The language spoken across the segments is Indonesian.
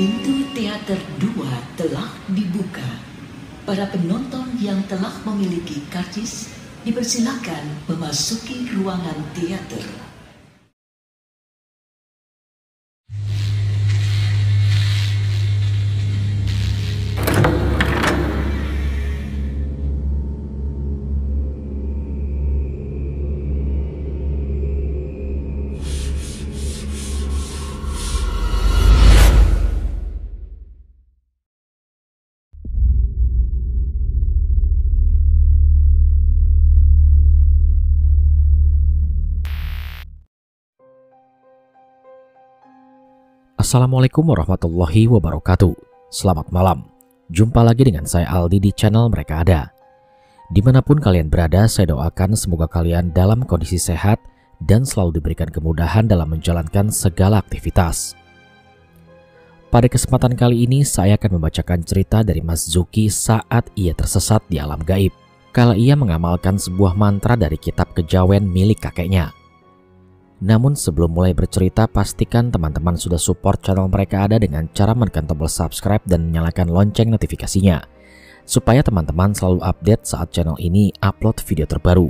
Pintu teater 2 telah dibuka. Para penonton yang telah memiliki karcis dipersilakan memasuki ruangan teater. Assalamualaikum warahmatullahi wabarakatuh. Selamat malam. Jumpa lagi dengan saya Aldi di channel Mereka Ada. Dimanapun kalian berada, saya doakan semoga kalian dalam kondisi sehat dan selalu diberikan kemudahan dalam menjalankan segala aktivitas. Pada kesempatan kali ini saya akan membacakan cerita dari Mas Zuki saat ia tersesat di alam gaib kala ia mengamalkan sebuah mantra dari kitab kejawen milik kakeknya. Namun sebelum mulai bercerita, pastikan teman-teman sudah support channel Mereka Ada dengan cara menekan tombol subscribe dan menyalakan lonceng notifikasinya, supaya teman-teman selalu update saat channel ini upload video terbaru.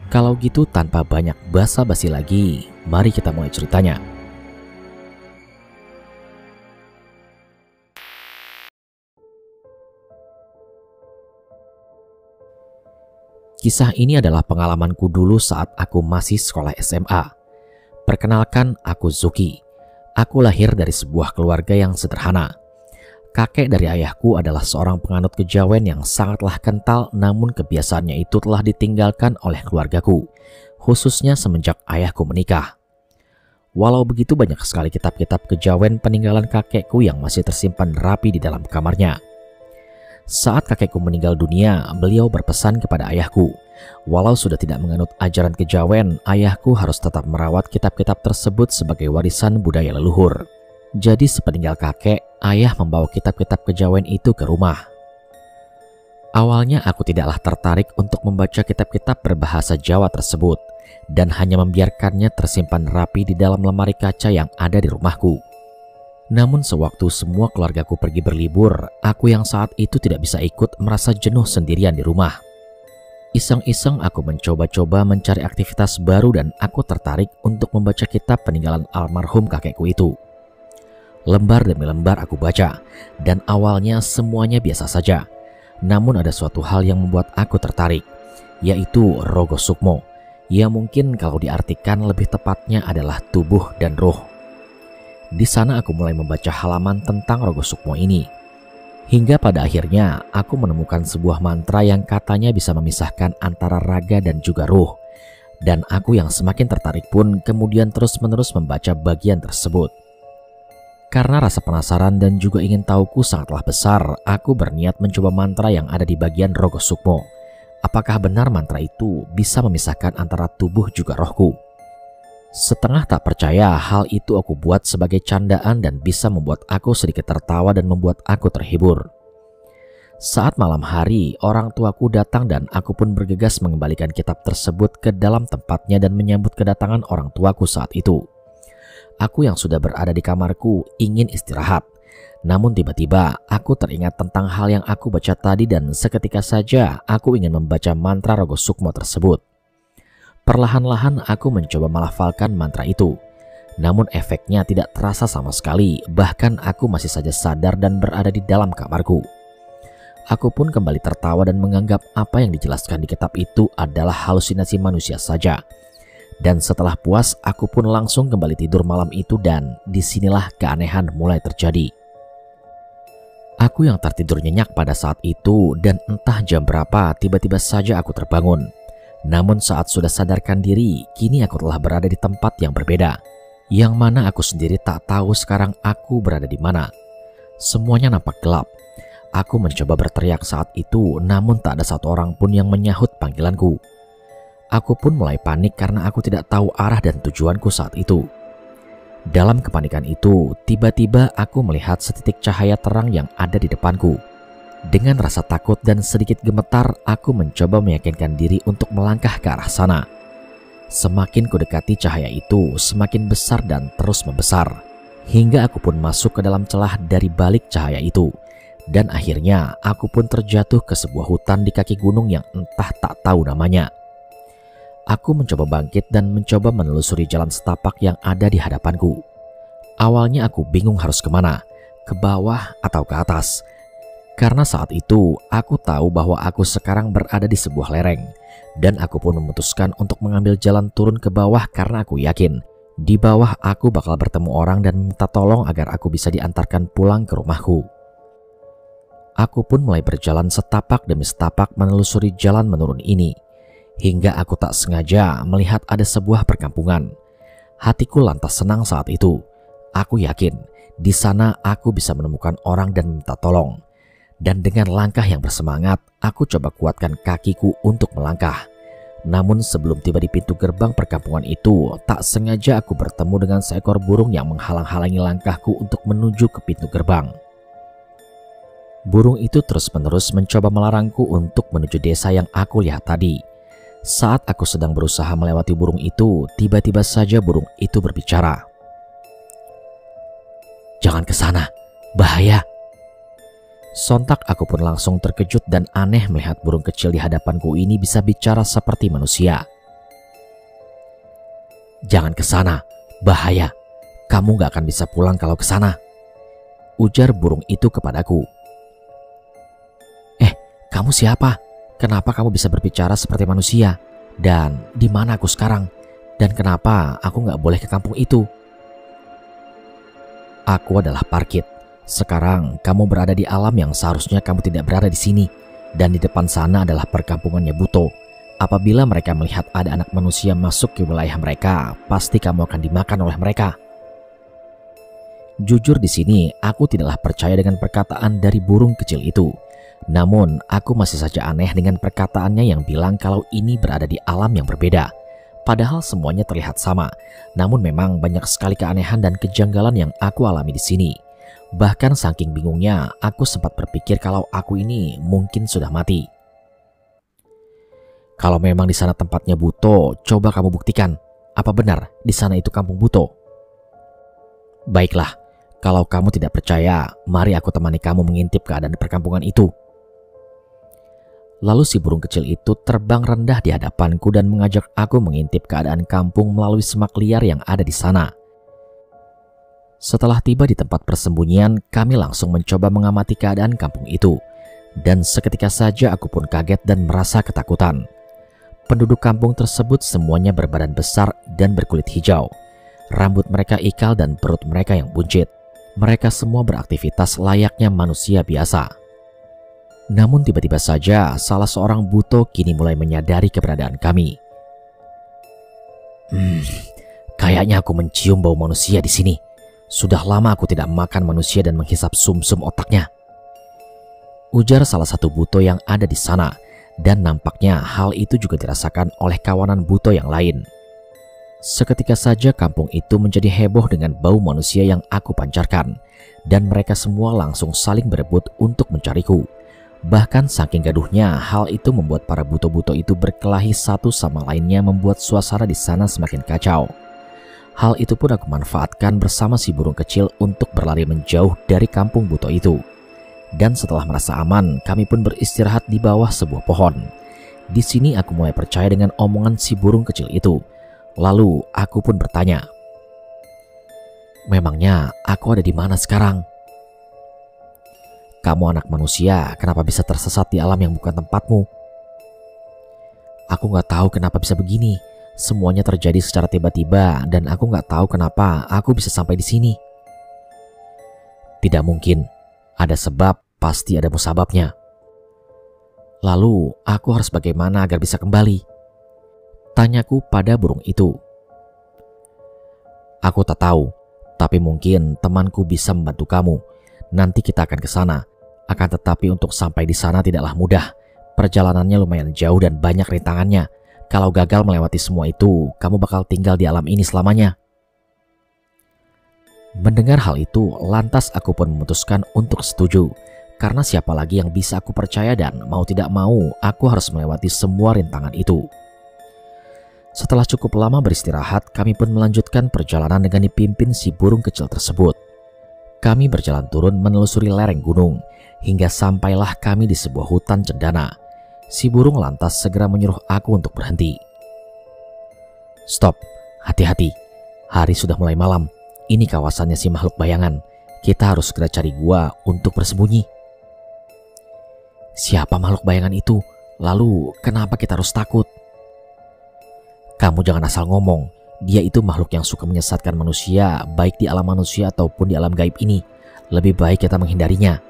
Kalau gitu tanpa banyak basa-basi lagi, mari kita mulai ceritanya. Kisah ini adalah pengalamanku dulu saat aku masih sekolah SMA. Perkenalkan, aku Zuki. Aku lahir dari sebuah keluarga yang sederhana. Kakek dari ayahku adalah seorang penganut kejawen yang sangatlah kental, namun kebiasaannya itu telah ditinggalkan oleh keluargaku, khususnya semenjak ayahku menikah. Walau begitu, banyak sekali kitab-kitab kejawen peninggalan kakekku yang masih tersimpan rapi di dalam kamarnya. Saat kakekku meninggal dunia, beliau berpesan kepada ayahku, walau sudah tidak menganut ajaran kejawen, ayahku harus tetap merawat kitab-kitab tersebut sebagai warisan budaya leluhur. Jadi sepeninggal kakek, ayah membawa kitab-kitab kejawen itu ke rumah. Awalnya aku tidaklah tertarik untuk membaca kitab-kitab berbahasa Jawa tersebut, dan hanya membiarkannya tersimpan rapi di dalam lemari kaca yang ada di rumahku. Namun sewaktu semua keluargaku pergi berlibur, aku yang saat itu tidak bisa ikut merasa jenuh sendirian di rumah. Iseng-iseng aku mencoba-coba mencari aktivitas baru dan aku tertarik untuk membaca kitab peninggalan almarhum kakekku itu. Lembar demi lembar aku baca, dan awalnya semuanya biasa saja. Namun ada suatu hal yang membuat aku tertarik, yaitu Rogo Sukmo. Ya mungkin kalau diartikan lebih tepatnya adalah tubuh dan roh. Di sana aku mulai membaca halaman tentang Rogo Sukmo ini. Hingga pada akhirnya aku menemukan sebuah mantra yang katanya bisa memisahkan antara raga dan juga ruh. Dan aku yang semakin tertarik pun kemudian terus-menerus membaca bagian tersebut. Karena rasa penasaran dan juga ingin tahuku sangatlah besar, aku berniat mencoba mantra yang ada di bagian Rogo Sukmo. Apakah benar mantra itu bisa memisahkan antara tubuh juga rohku? Setengah tak percaya, hal itu aku buat sebagai candaan dan bisa membuat aku sedikit tertawa dan membuat aku terhibur. Saat malam hari, orang tuaku datang dan aku pun bergegas mengembalikan kitab tersebut ke dalam tempatnya dan menyambut kedatangan orang tuaku saat itu. Aku yang sudah berada di kamarku ingin istirahat. Namun tiba-tiba aku teringat tentang hal yang aku baca tadi dan seketika saja aku ingin membaca mantra Rogo Sukmo tersebut. Perlahan-lahan aku mencoba melafalkan mantra itu. Namun efeknya tidak terasa sama sekali, bahkan aku masih saja sadar dan berada di dalam kamarku. Aku pun kembali tertawa dan menganggap apa yang dijelaskan di kitab itu adalah halusinasi manusia saja. Dan setelah puas, aku pun langsung kembali tidur malam itu dan disinilah keanehan mulai terjadi. Aku yang tertidur nyenyak pada saat itu dan entah jam berapa tiba-tiba saja aku terbangun. Namun saat sudah sadarkan diri, kini aku telah berada di tempat yang berbeda, yang mana aku sendiri tak tahu sekarang aku berada di mana. Semuanya nampak gelap. Aku mencoba berteriak saat itu, namun tak ada satu orang pun yang menyahut panggilanku. Aku pun mulai panik karena aku tidak tahu arah dan tujuanku saat itu. Dalam kepanikan itu, tiba-tiba aku melihat setitik cahaya terang yang ada di depanku. Dengan rasa takut dan sedikit gemetar, aku mencoba meyakinkan diri untuk melangkah ke arah sana. Semakin kudekati cahaya itu, semakin besar dan terus membesar. hingga aku pun masuk ke dalam celah dari balik cahaya itu. Dan akhirnya aku pun terjatuh ke sebuah hutan di kaki gunung yang entah tak tahu namanya. Aku mencoba bangkit dan mencoba menelusuri jalan setapak yang ada di hadapanku. Awalnya aku bingung harus kemana, ke bawah atau ke atas. Karena saat itu aku tahu bahwa aku sekarang berada di sebuah lereng. Dan aku pun memutuskan untuk mengambil jalan turun ke bawah karena aku yakin di bawah aku bakal bertemu orang dan minta tolong agar aku bisa diantarkan pulang ke rumahku. Aku pun mulai berjalan setapak demi setapak menelusuri jalan menurun ini. Hingga aku tak sengaja melihat ada sebuah perkampungan. Hatiku lantas senang saat itu. Aku yakin di sana aku bisa menemukan orang dan minta tolong. Dan dengan langkah yang bersemangat, aku coba kuatkan kakiku untuk melangkah. Namun sebelum tiba di pintu gerbang perkampungan itu, tak sengaja aku bertemu dengan seekor burung yang menghalang-halangi langkahku untuk menuju ke pintu gerbang. Burung itu terus-menerus mencoba melarangku untuk menuju desa yang aku lihat tadi. Saat aku sedang berusaha melewati burung itu, tiba-tiba saja burung itu berbicara. "Jangan ke sana, bahaya." Sontak aku pun langsung terkejut dan aneh melihat burung kecil di hadapanku ini bisa bicara seperti manusia. "Jangan ke sana, bahaya. Kamu gak akan bisa pulang kalau ke sana," ujar burung itu kepadaku. "Kamu siapa? Kenapa kamu bisa berbicara seperti manusia? Dan di mana aku sekarang? Dan kenapa aku gak boleh ke kampung itu?" "Aku adalah Parkit. Sekarang kamu berada di alam yang seharusnya kamu tidak berada di sini. Dan di depan sana adalah perkampungannya Buto. Apabila mereka melihat ada anak manusia masuk ke wilayah mereka, pasti kamu akan dimakan oleh mereka." Jujur di sini aku tidaklah percaya dengan perkataan dari burung kecil itu. Namun aku masih saja aneh dengan perkataannya yang bilang kalau ini berada di alam yang berbeda. Padahal semuanya terlihat sama. Namun memang banyak sekali keanehan dan kejanggalan yang aku alami di sini. Bahkan saking bingungnya, aku sempat berpikir kalau aku ini mungkin sudah mati. "Kalau memang di sana tempatnya Buto, coba kamu buktikan. Apa benar di sana itu kampung Buto?" "Baiklah, kalau kamu tidak percaya, mari aku temani kamu mengintip keadaan perkampungan itu." Lalu si burung kecil itu terbang rendah di hadapanku dan mengajak aku mengintip keadaan kampung melalui semak liar yang ada di sana. Setelah tiba di tempat persembunyian, kami langsung mencoba mengamati keadaan kampung itu. Dan seketika saja aku pun kaget dan merasa ketakutan. Penduduk kampung tersebut semuanya berbadan besar dan berkulit hijau. Rambut mereka ikal dan perut mereka yang buncit. Mereka semua beraktivitas layaknya manusia biasa. Namun tiba-tiba saja salah seorang Buto kini mulai menyadari keberadaan kami. Kayaknya aku mencium bau manusia di sini. Sudah lama aku tidak makan manusia dan menghisap sumsum otaknya," ujar salah satu Buto yang ada di sana. Dan nampaknya hal itu juga dirasakan oleh kawanan Buto yang lain. Seketika saja kampung itu menjadi heboh dengan bau manusia yang aku pancarkan. Dan mereka semua langsung saling berebut untuk mencariku. Bahkan saking gaduhnya, hal itu membuat para Buto-Buto itu berkelahi satu sama lainnya, membuat suasana di sana semakin kacau. Hal itu pun aku manfaatkan bersama si burung kecil untuk berlari menjauh dari kampung Buto itu. Dan setelah merasa aman, kami pun beristirahat di bawah sebuah pohon. Di sini aku mulai percaya dengan omongan si burung kecil itu. Lalu aku pun bertanya, "Memangnya aku ada di mana sekarang?" "Kamu anak manusia, kenapa bisa tersesat di alam yang bukan tempatmu?" "Aku gak tahu kenapa bisa begini. Semuanya terjadi secara tiba-tiba dan aku gak tahu kenapa aku bisa sampai di sini." "Tidak mungkin. Ada sebab, pasti ada musababnya." "Lalu aku harus bagaimana agar bisa kembali?" tanyaku pada burung itu. "Aku tak tahu, tapi mungkin temanku bisa membantu kamu. Nanti kita akan ke sana. Akan tetapi untuk sampai di sana tidaklah mudah. Perjalanannya lumayan jauh dan banyak rintangannya. Kalau gagal melewati semua itu, kamu bakal tinggal di alam ini selamanya." Mendengar hal itu, lantas aku pun memutuskan untuk setuju. Karena siapa lagi yang bisa aku percaya dan mau tidak mau, aku harus melewati semua rintangan itu. Setelah cukup lama beristirahat, kami pun melanjutkan perjalanan dengan dipimpin si burung kecil tersebut. Kami berjalan turun menelusuri lereng gunung, hingga sampailah kami di sebuah hutan cendana. Si burung lantas segera menyuruh aku untuk berhenti. "Stop, hati-hati. Hari sudah mulai malam. Ini kawasannya si makhluk bayangan. Kita harus segera cari gua untuk bersembunyi." "Siapa makhluk bayangan itu? Lalu kenapa kita harus takut?" "Kamu jangan asal ngomong. Dia itu makhluk yang suka menyesatkan manusia, baik di alam manusia ataupun di alam gaib ini. Lebih baik kita menghindarinya."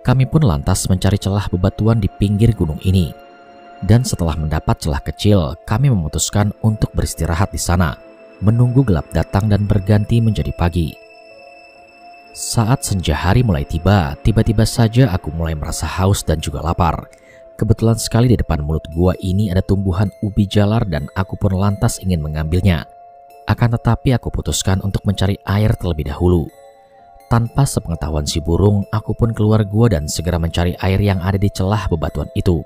Kami pun lantas mencari celah bebatuan di pinggir gunung ini. Dan setelah mendapat celah kecil, kami memutuskan untuk beristirahat di sana, menunggu gelap datang dan berganti menjadi pagi. Saat senja hari mulai tiba, tiba-tiba saja aku mulai merasa haus dan juga lapar. Kebetulan sekali di depan mulut gua ini ada tumbuhan ubi jalar dan aku pun lantas ingin mengambilnya. Akan tetapi aku putuskan untuk mencari air terlebih dahulu. Tanpa sepengetahuan si burung, aku pun keluar gua dan segera mencari air yang ada di celah bebatuan itu.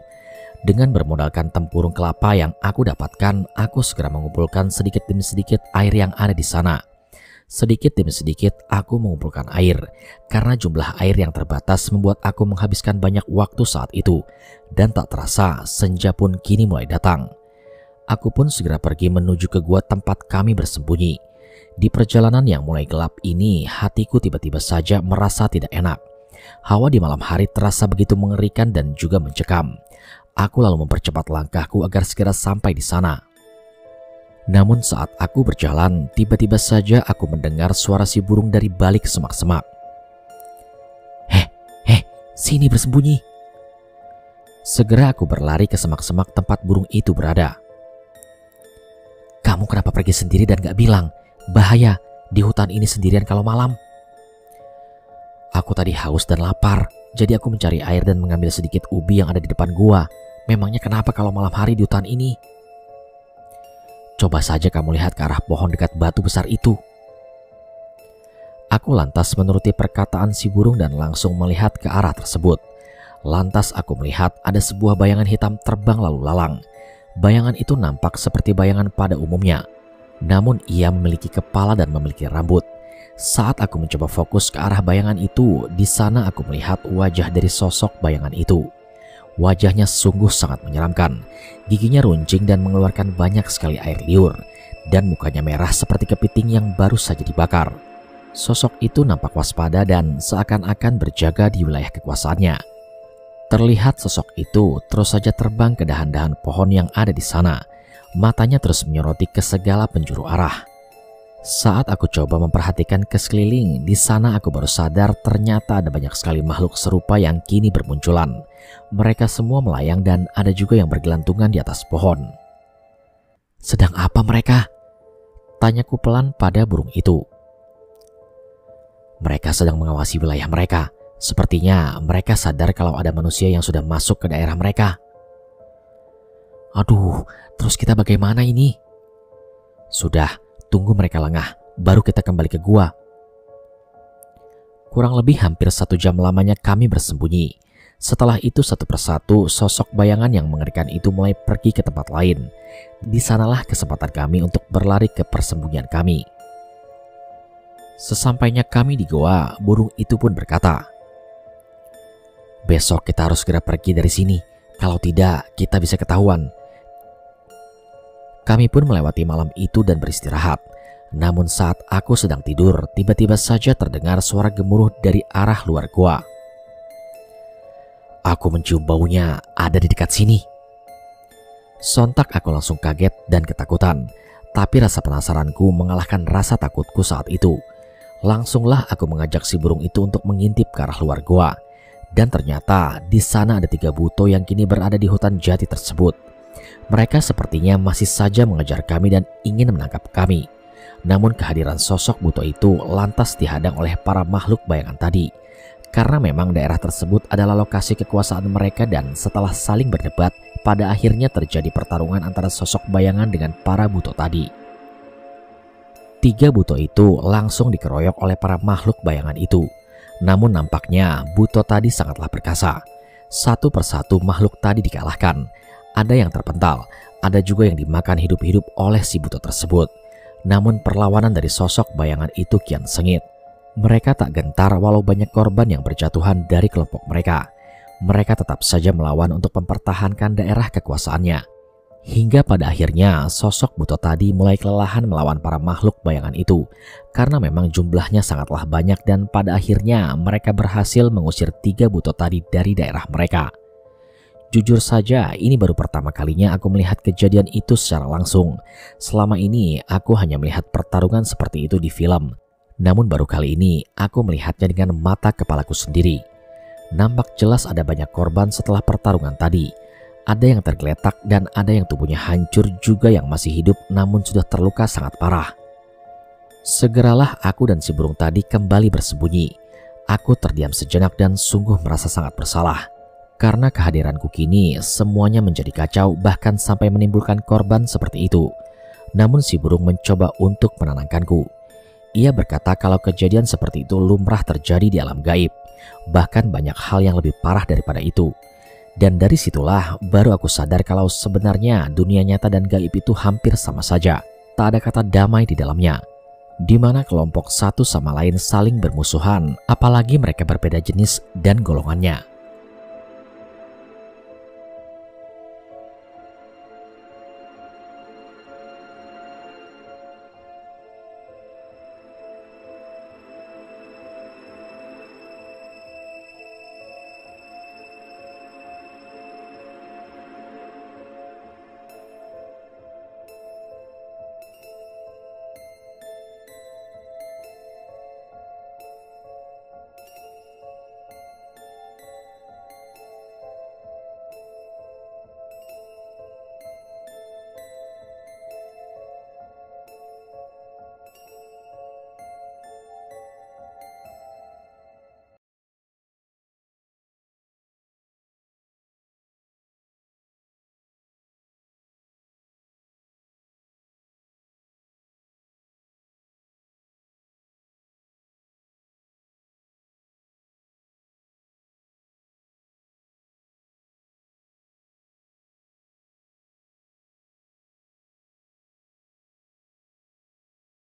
Dengan bermodalkan tempurung kelapa yang aku dapatkan, aku segera mengumpulkan sedikit demi sedikit air yang ada di sana. Sedikit demi sedikit aku mengumpulkan air, karena jumlah air yang terbatas membuat aku menghabiskan banyak waktu saat itu. Dan tak terasa, senja pun kini mulai datang. Aku pun segera pergi menuju ke gua tempat kami bersembunyi. Di perjalanan yang mulai gelap ini, hatiku tiba-tiba saja merasa tidak enak. Hawa di malam hari terasa begitu mengerikan dan juga mencekam. Aku lalu mempercepat langkahku agar segera sampai di sana. Namun saat aku berjalan, tiba-tiba saja aku mendengar suara si burung dari balik semak-semak. Heh, sini bersembunyi." Segera aku berlari ke semak-semak tempat burung itu berada. "Kamu kenapa pergi sendiri dan gak bilang? Bahaya di hutan ini sendirian kalau malam." "Aku tadi haus dan lapar, jadi aku mencari air dan mengambil sedikit ubi yang ada di depan gua. Memangnya kenapa kalau malam hari di hutan ini?" "Coba saja kamu lihat ke arah pohon dekat batu besar itu." Aku lantas menuruti perkataan si burung dan langsung melihat ke arah tersebut. Lantas aku melihat ada sebuah bayangan hitam terbang lalu lalang. Bayangan itu nampak seperti bayangan pada umumnya. Namun ia memiliki kepala dan memiliki rambut. Saat aku mencoba fokus ke arah bayangan itu, di sana aku melihat wajah dari sosok bayangan itu. Wajahnya sungguh sangat menyeramkan. Giginya runcing dan mengeluarkan banyak sekali air liur. Dan mukanya merah seperti kepiting yang baru saja dibakar. Sosok itu nampak waspada dan seakan-akan berjaga di wilayah kekuasaannya. Terlihat sosok itu terus saja terbang ke dahan-dahan pohon yang ada di sana. Matanya terus menyoroti ke segala penjuru arah. Saat aku coba memperhatikan ke sekeliling, di sana aku baru sadar ternyata ada banyak sekali makhluk serupa yang kini bermunculan. Mereka semua melayang dan ada juga yang bergelantungan di atas pohon. "Sedang apa mereka?" tanyaku pelan pada burung itu. "Mereka sedang mengawasi wilayah mereka. Sepertinya mereka sadar kalau ada manusia yang sudah masuk ke daerah mereka." "Aduh, terus kita bagaimana ini?" "Sudah, tunggu mereka lengah, baru kita kembali ke gua." Kurang lebih hampir 1 jam lamanya kami bersembunyi. Setelah itu satu persatu sosok bayangan yang mengerikan itu mulai pergi ke tempat lain. Di sanalah kesempatan kami untuk berlari ke persembunyian kami. Sesampainya kami di goa, burung itu pun berkata, "Besok kita harus segera pergi dari sini. Kalau tidak, kita bisa ketahuan." Kami pun melewati malam itu dan beristirahat. Namun saat aku sedang tidur, tiba-tiba saja terdengar suara gemuruh dari arah luar goa. Aku mencium baunya ada di dekat sini. Sontak aku langsung kaget dan ketakutan. Tapi rasa penasaranku mengalahkan rasa takutku saat itu. Langsunglah aku mengajak si burung itu untuk mengintip ke arah luar goa. Dan ternyata di sana ada 3 buto yang kini berada di hutan jati tersebut. Mereka sepertinya masih saja mengejar kami dan ingin menangkap kami. Namun kehadiran sosok buto itu lantas dihadang oleh para makhluk bayangan tadi. Karena memang daerah tersebut adalah lokasi kekuasaan mereka dan setelah saling berdebat, pada akhirnya terjadi pertarungan antara sosok bayangan dengan para buto tadi. 3 buto itu langsung dikeroyok oleh para makhluk bayangan itu. Namun nampaknya buto tadi sangatlah perkasa. Satu persatu makhluk tadi dikalahkan. Ada yang terpental, ada juga yang dimakan hidup-hidup oleh si buto tersebut. Namun perlawanan dari sosok bayangan itu kian sengit. Mereka tak gentar walau banyak korban yang berjatuhan dari kelompok mereka. Mereka tetap saja melawan untuk mempertahankan daerah kekuasaannya. Hingga pada akhirnya sosok buto tadi mulai kelelahan melawan para makhluk bayangan itu karena memang jumlahnya sangatlah banyak dan pada akhirnya mereka berhasil mengusir 3 buto tadi dari daerah mereka. Jujur saja ini baru pertama kalinya aku melihat kejadian itu secara langsung. Selama ini aku hanya melihat pertarungan seperti itu di film. Namun baru kali ini aku melihatnya dengan mata kepalaku sendiri. Nampak jelas ada banyak korban setelah pertarungan tadi. Ada yang tergeletak dan ada yang tubuhnya hancur juga yang masih hidup namun sudah terluka sangat parah. Segeralah aku dan si burung tadi kembali bersembunyi. Aku terdiam sejenak dan sungguh merasa sangat bersalah. Karena kehadiranku kini semuanya menjadi kacau bahkan sampai menimbulkan korban seperti itu. Namun si burung mencoba untuk menenangkanku. Ia berkata kalau kejadian seperti itu lumrah terjadi di alam gaib. Bahkan banyak hal yang lebih parah daripada itu. Dan dari situlah baru aku sadar kalau sebenarnya dunia nyata dan gaib itu hampir sama saja. Tak ada kata damai di dalamnya. Di mana kelompok satu sama lain saling bermusuhan, apalagi mereka berbeda jenis dan golongannya.